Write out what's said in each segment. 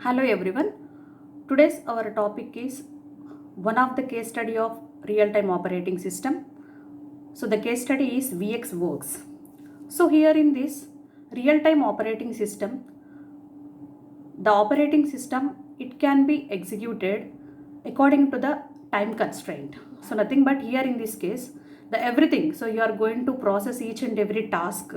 Hello everyone. Today's our topic is one of the case study of real-time operating system. So the case study is VXWorks. So here in this real-time operating system, the operating system it can be executed according to the time constraint. So nothing but here in this case the everything, so you are going to process each and every task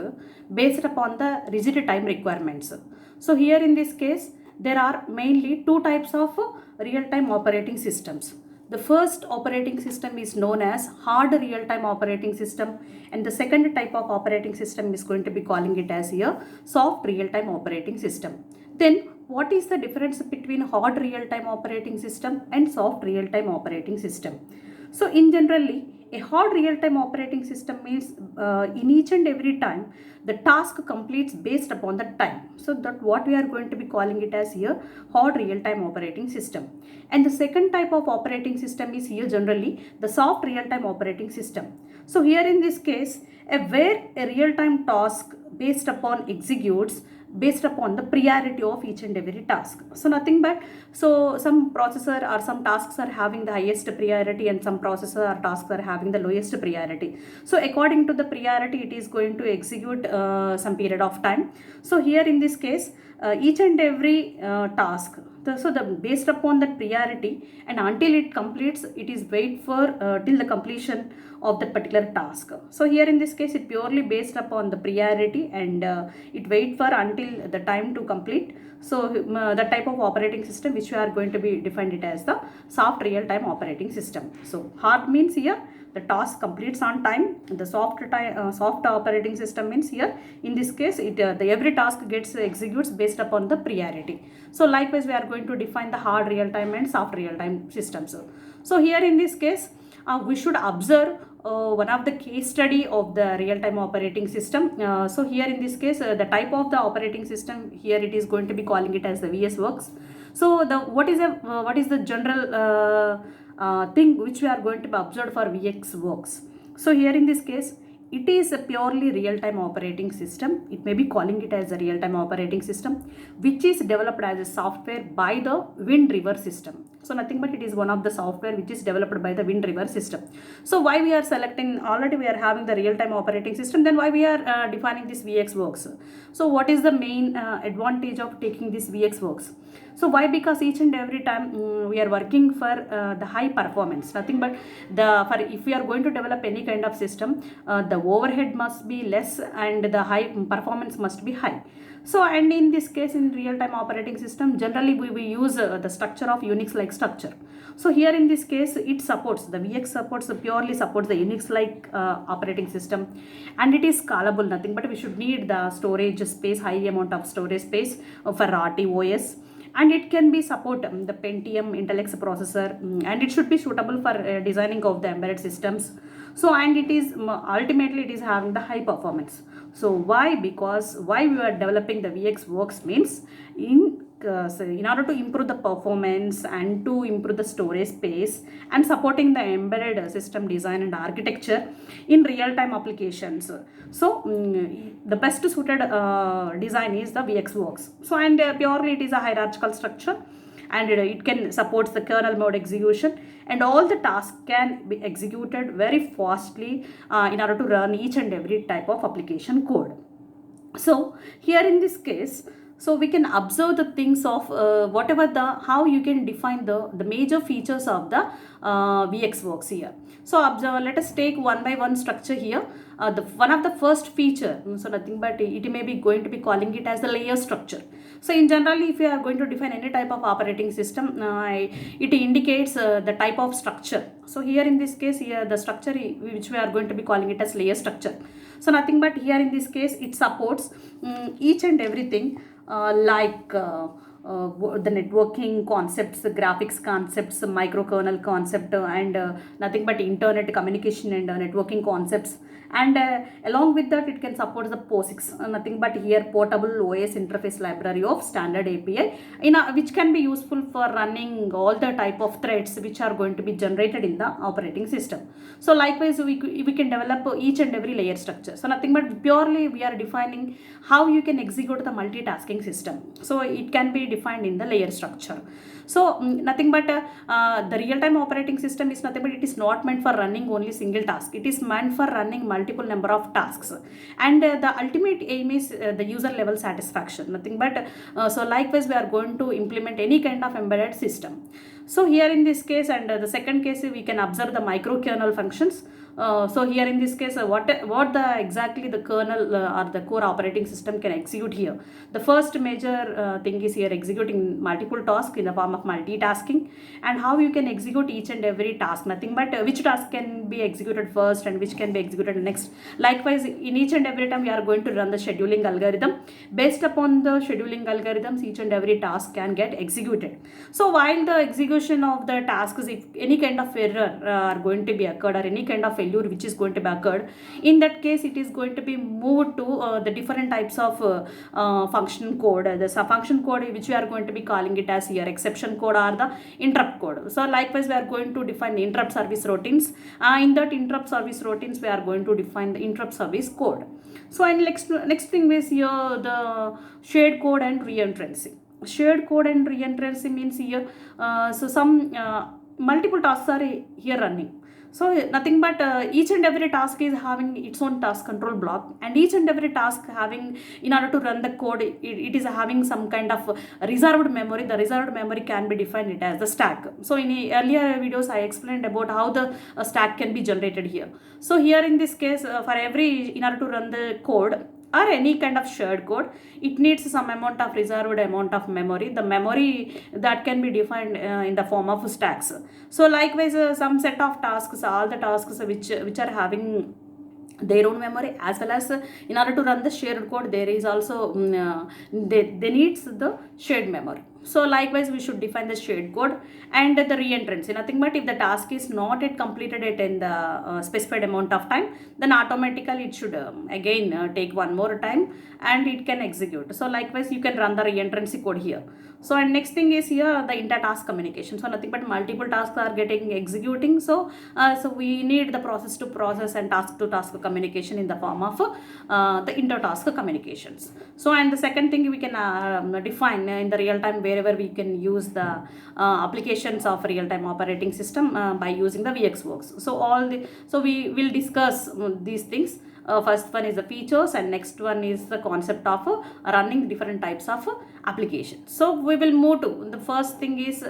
based upon the rigid time requirements. So here in this case there are mainly two types of real time operating systems. The first operating system is known as hard real time operating system, and the second type of operating system is going to be calling it as here soft real time operating system. Then what is the difference between hard real time operating system and soft real time operating system? So in generally, a hard real time operating system means in each and every time the task completes based upon the time. So that what we are going to be calling it as here hard real time operating system. And the second type of operating system is here generally the soft real time operating system. So here in this case, where a real time task based upon executes based upon the priority of each and every task. So nothing but, so some processor or some tasks are having the highest priority and some processor or tasks are having the lowest priority. So according to the priority it is going to execute some period of time. So here in this case each and every task, so the based upon that priority and until it completes it is wait for till the completion of that particular task. So here in this case it purely based upon the priority and it wait for until the time to complete. So the type of operating system which we are going to be defined it as the soft real time operating system. So hard means here the task completes on time. The soft operating system means here in this case it the every task gets executes based upon the priority. So likewise we are going to define the hard real time and soft real time systems. So here in this case we should observe one of the case study of the real-time operating system. So here in this case the type of the operating system here it is going to be calling it as the VXWorks. So the what is the general thing which we are going to be observed for VXWorks. So here in this case it is a purely real-time operating system. It may be calling it as a real-time operating system which is developed as a software by the Wind River system. So nothing but it is one of the software which is developed by the Wind River system. So why we are selecting, already we are having the real-time operating system, then why we are defining this VXWorks? So what is the main advantage of taking this VXWorks? So why? Because each and every time we are working for the high performance. Nothing but for if we are going to develop any kind of system, the overhead must be less and the high performance must be high. So and in this case in real time operating system generally we use the structure of Unix like structure. So here in this case it supports the purely supports the Unix like operating system, and it is scalable. Nothing but we should need the storage space, high amount of storage space for RTOS, and it can be support the Pentium Intel X processor, and it should be suitable for designing of the embedded systems. So and it is ultimately it is having the high performance. So why? Because why we are developing the VXWorks means so in order to improve the performance and to improve the storage space and supporting the embedded system design and architecture in real-time applications. So the best suited design is the VXWorks. So and purely it is a hierarchical structure, and it can supports the kernel mode execution, and all the tasks can be executed very fastly in order to run each and every type of application code. So here in this case, so we can observe the things of whatever the how you can define the major features of the VXWorks here. So observe, let us take one by one structure here. The one of the first feature, so nothing but it may be going to be calling it as the layer structure. So in generally if you are going to define any type of operating system, it indicates the type of structure. So here in this case here the structure which we are going to be calling it as layer structure. So nothing but here in this case it supports each and everything the networking concepts, the graphics concepts, microkernel concept, and nothing but internet communication and networking concepts. And along with that it can support the POSIX, nothing but here portable OS interface library of standard API which can be useful for running all the type of threads which are going to be generated in the operating system. So likewise we can develop each and every layer structure. So nothing but purely we are defining how you can execute the multitasking system. So it can be defined in the layer structure. So nothing but the real-time operating system is nothing but it is not meant for running only single task. It is meant for running multiple number of tasks, and the ultimate aim is the user level satisfaction. Nothing but so likewise we are going to implement any kind of embedded system. So here in this case, and the second case, we can observe the microkernel functions. So here in this case, what the exactly the kernel or the core operating system can execute here. The first major thing is here executing multiple tasks in the form of multitasking, and how you can execute each and every task. Nothing but which task can be executed first and which can be executed next. Likewise, in each and every time we are going to run the scheduling algorithm. Based upon the scheduling algorithms, each and every task can get executed. So while the execution of the tasks, if any kind of error are going to be occurred, or any kind of failure which is going to be occurred, in that case it is going to be moved to the different types of function code. The function code which we are going to be calling it as here exception code or the interrupt code. So likewise we are going to define the interrupt service routines. In that interrupt service routines we are going to define the interrupt service code. So and next thing is here the shared code and reentrancy. Shared code and reentrancy means here so some multiple tasks are here running. So nothing but each and every task is having its own task control block, and each and every task having, in order to run the code, it is having some kind of reserved memory. The reserved memory can be defined it as the stack. So in earlier videos I explained about how the stack can be generated here. So here in this case for every, in order to run the code or any kind of shared code, it needs some amount of reserved amount of memory. The memory that can be defined in the form of stacks. So likewise some set of tasks, all the tasks which are having their own memory, as well as in order to run the shared code there is also they needs the shared memory. So likewise we should define the shared code and the reentrancy. Nothing but if the task is not yet completed it in the specified amount of time, then automatically it should again take one more time and it can execute. So likewise you can run the reentrancy code here. So and next thing is here the inter-task communication. So nothing but multiple tasks are getting executing. So so we need the process to process and task to task communication in the form of the inter-task communications. So and the second thing we can define in the real time, wherever we can use the applications of real-time operating system by using the VXWorks. So we will discuss these things. First one is the features, and next one is the concept of running different types of applications. So we will move to the first thing is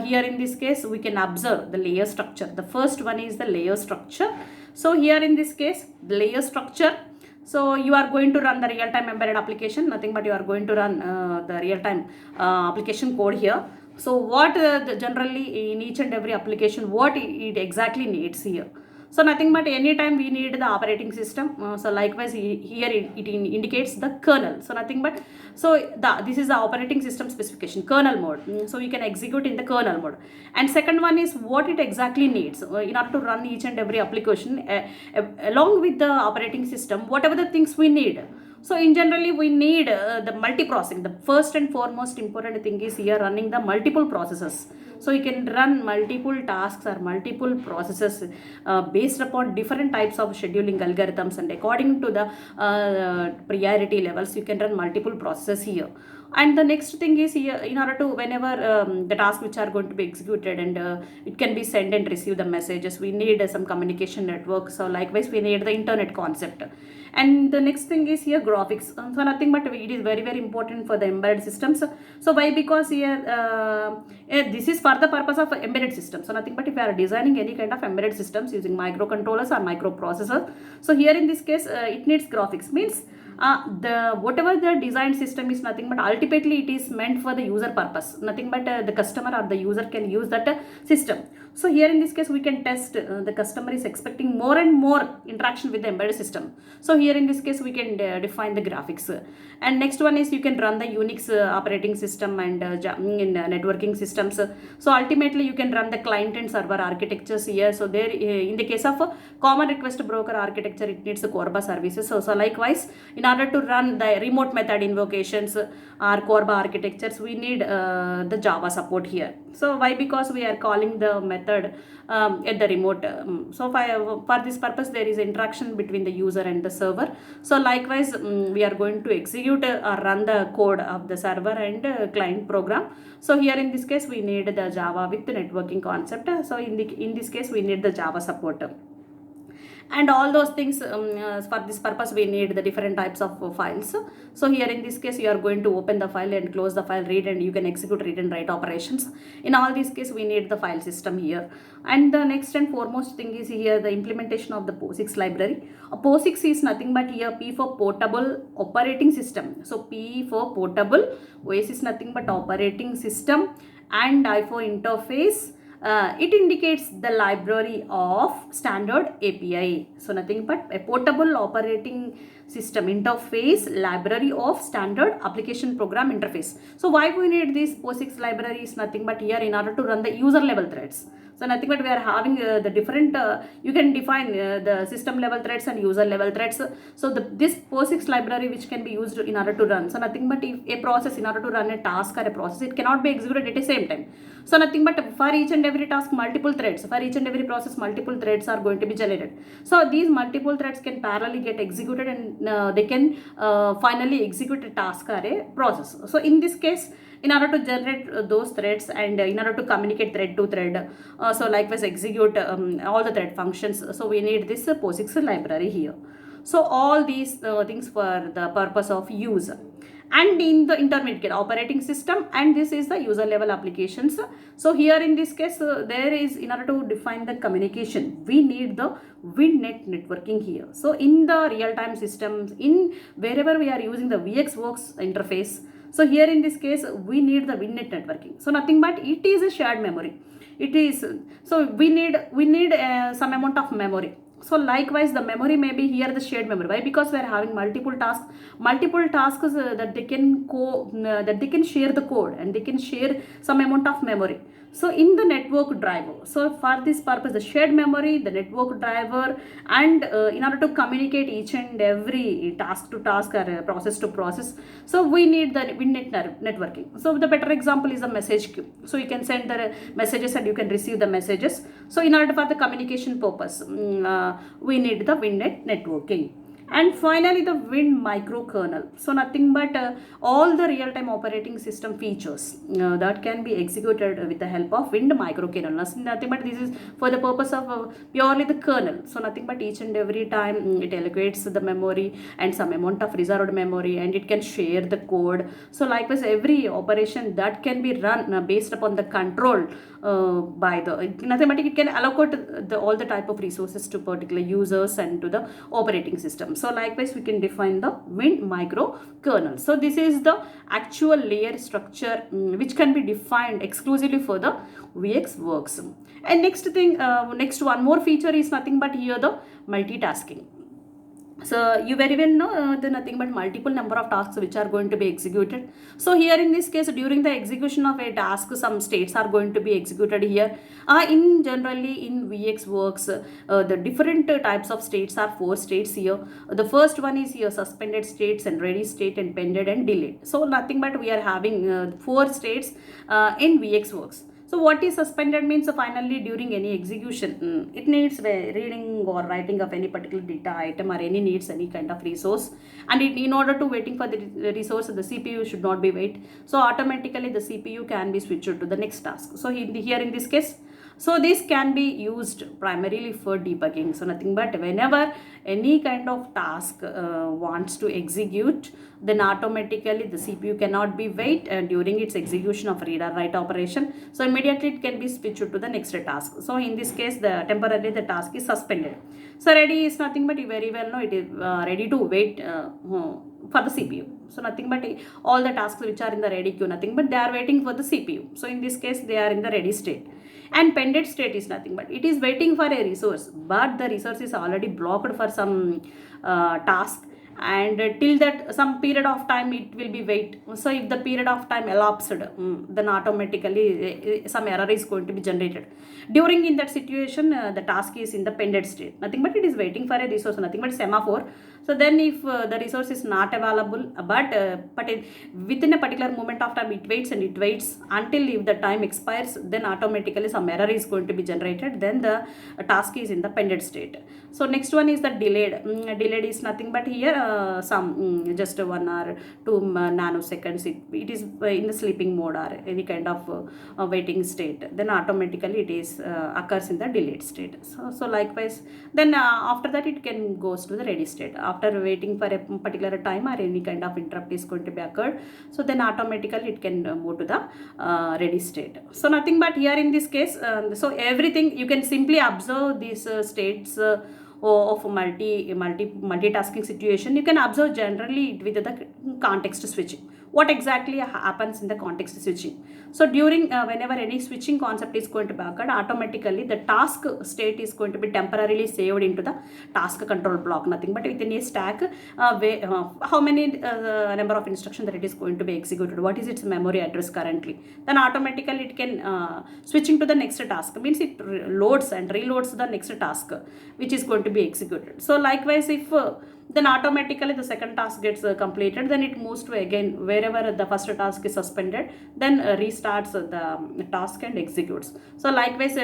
here in this case we can observe the layer structure. The first one is the layer structure. So here in this case the layer structure, so you are going to run the real-time embedded application. Nothing but you are going to run the real-time application code here. So what generally in each and every application, what it exactly needs here. So nothing but anytime we need the operating system. So likewise here it indicates the kernel. So nothing but this is the operating system specification, kernel mode. So you can execute in the kernel mode. And second one is what it exactly needs in order to run each and every application along with the operating system, whatever the things we need. So in generally we need the multiprocessing. The first and foremost important thing is here running the multiple processes. So you can run multiple tasks or multiple processes based upon different types of scheduling algorithms, and according to the priority levels you can run multiple processes here. And the next thing is here, in order to whenever the tasks which are going to be executed and it can be send and receive the messages, we need some communication network. So likewise we need the internet concept. And the next thing is here graphics. So nothing but it is very important for the embedded systems. So why? Because here this is for the purpose of embedded systems. So nothing but if you are designing any kind of embedded systems using microcontrollers or microprocessors, so here in this case it needs graphics. Means whatever the design system is, nothing but ultimately it is meant for the user purpose. Nothing but the customer or the user can use that system. So here in this case we can test the customer is expecting more and more interaction with the embedded system. So here in this case we can define the graphics. And next one is you can run the Unix operating system and in networking systems. So ultimately you can run the client and server architectures here. So there in the case of common request broker architecture, it needs the core bus services. So likewise in order to run the remote method invocations or Corba architectures, we need the Java support here. So why? Because we are calling the method at the remote. So for this purpose, there is interaction between the user and the server. So likewise, we are going to execute or run the code of the server and client program. So here in this case, we need the Java with the networking concept. So in this case, we need the Java support. And all those things, for this purpose we need the different types of files. So here in this case, you are going to open the file and close the file, read, and you can execute read and write operations. In all these cases, we need the file system here. And the next and foremost thing is here the implementation of the POSIX library. POSIX is nothing but here P for portable operating system. So P for portable, OS is nothing but operating system, and I for interface. It indicates the library of standard API. So nothing but a portable operating system interface library of standard application program interface. So why we need this POSIX library is nothing but here in order to run the user level threads. So nothing but we are having the different, you can define the system level threads and user level threads. So this POSIX library which can be used in order to run. So nothing but if a process in order to run a task or a process, it cannot be executed at the same time. So nothing but for each and every task, multiple threads. For each and every process, multiple threads are going to be generated. So these multiple threads can parallelly get executed, and they can finally execute a task or a process. So in this case, in order to generate those threads and in order to communicate thread to thread, so likewise execute all the thread functions, so we need this POSIX library here. So all these things for the purpose of use. And in the intermediate operating system, and this is the user level applications. So here in this case, there is, in order to define the communication, we need the WinNet networking here. So in the real-time systems, in wherever we are using the VXWorks interface, so here in this case, we need the WinNet networking. So nothing but it is a shared memory. It is, so we need some amount of memory. So likewise, the memory may be here the shared memory. Why? Because we are having multiple tasks that they can share the code, and they can share some amount of memory. So in the network driver, so for this purpose, the shared memory, the network driver, and in order to communicate each and every task to task or process to process, so we need the WinNet networking. So the better example is the message queue. So you can send the messages and you can receive the messages. So in order for the communication purpose, we need the WinNet networking. And finally, the Wind microkernel. So nothing but all the real-time operating system features that can be executed with the help of Wind microkernel. Nothing but this is for the purpose of purely the kernel. So nothing but each and every time it allocates the memory and some amount of reserved memory, and it can share the code. So likewise, every operation that can be run based upon the control by the nothing but it can allocate all the type of resources to particular users and to the operating system. So likewise, we can define the Wind microkernel. So this is the actual layer structure which can be defined exclusively for the VXWorks. And next thing, next one more feature is nothing but here the multitasking. So you very well know the nothing but multiple number of tasks which are going to be executed. So here in this case, during the execution of a task, some states are going to be executed here. In generally in VXWorks, the different types of states are 4 states here. The first one is here suspended states and ready state and pended and delayed. So nothing but we are having 4 states in VXWorks. So what is suspended means finally during any execution, it needs reading or writing of any particular data item, or any needs any kind of resource, and in order to waiting for the resource, the CPU should not be wait. So automatically the CPU can be switched to the next task. So here in this case, so this can be used primarily for debugging. So nothing but whenever any kind of task wants to execute, then automatically the CPU cannot be wait during its execution of read or write operation. So immediately it can be switched to the next task. So in this case, temporarily the task is suspended. So ready is nothing but you very well know it is ready to wait for the CPU. So nothing but all the tasks which are in the ready queue, nothing but they are waiting for the CPU. So in this case, they are in the ready state. And pended state is nothing but it is waiting for a resource, but the resource is already blocked for some task, and till that some period of time it will be wait. So if the period of time elapsed, then automatically some error is going to be generated. During in that situation, the task is in the pended state, nothing but it is waiting for a resource, nothing but semaphore. So then if the resource is not available, but within a particular moment of time it waits and it waits until if the time expires, then automatically some error is going to be generated, then the task is in the pending state. So next one is the delayed. Delayed is nothing but here some just 1 or 2 nanoseconds, it is in the sleeping mode or any kind of waiting state, then automatically it is occurs in the delayed state. So likewise, then after that it can goes to the ready state after waiting for a particular time or any kind of interrupt is going to be occurred. So then automatically it can move to the ready state. So nothing but here in this case, so everything you can simply observe these states of multitasking situation. You can observe generally with the context switching, what exactly happens in the context switching. So during whenever any switching concept is going to be occurred, automatically the task state is going to be temporarily saved into the task control block, nothing but within a stack how many number of instructions that it is going to be executed, what is its memory address currently, then automatically it can switching to the next task, means it loads and reloads the next task which is going to be executed. So likewise, if then automatically the second task gets completed, then it moves to again wherever the first task is suspended, then restarts the task and executes. So likewise,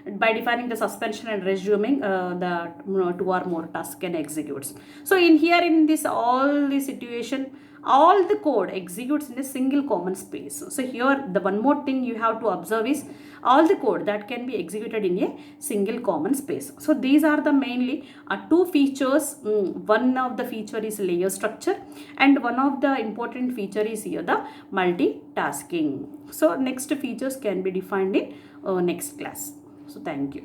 by defining the suspension and resuming, the 2 or more tasks can execute. So in here in this all the situation, all the code executes in a single common space. So here the one more thing you have to observe is all the code that can be executed in a single common space. So these are the mainly two features. One of the feature is layer structure, and one of the important feature is here the multitasking. So next features can be defined in next class. So thank you.